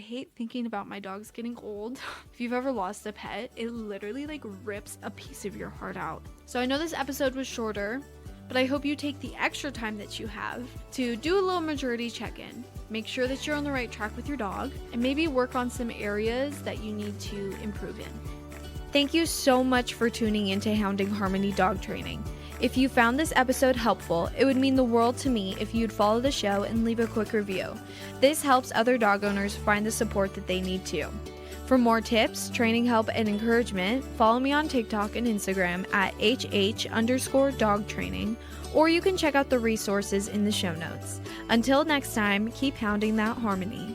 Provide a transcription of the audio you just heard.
hate thinking about my dogs getting old. If you've ever lost a pet, it literally like rips a piece of your heart out. So I know this episode was shorter, but I hope you take the extra time that you have to do a little maturity check-in. Make sure that you're on the right track with your dog, and maybe work on some areas that you need to improve in. Thank you so much for tuning into Hounding Harmony Dog Training. If you found this episode helpful, it would mean the world to me if you'd follow the show and leave a quick review. This helps other dog owners find the support that they need too. For more tips, training help, and encouragement, follow me on TikTok and Instagram at HH_dog training, or you can check out the resources in the show notes. Until next time, keep hounding that harmony.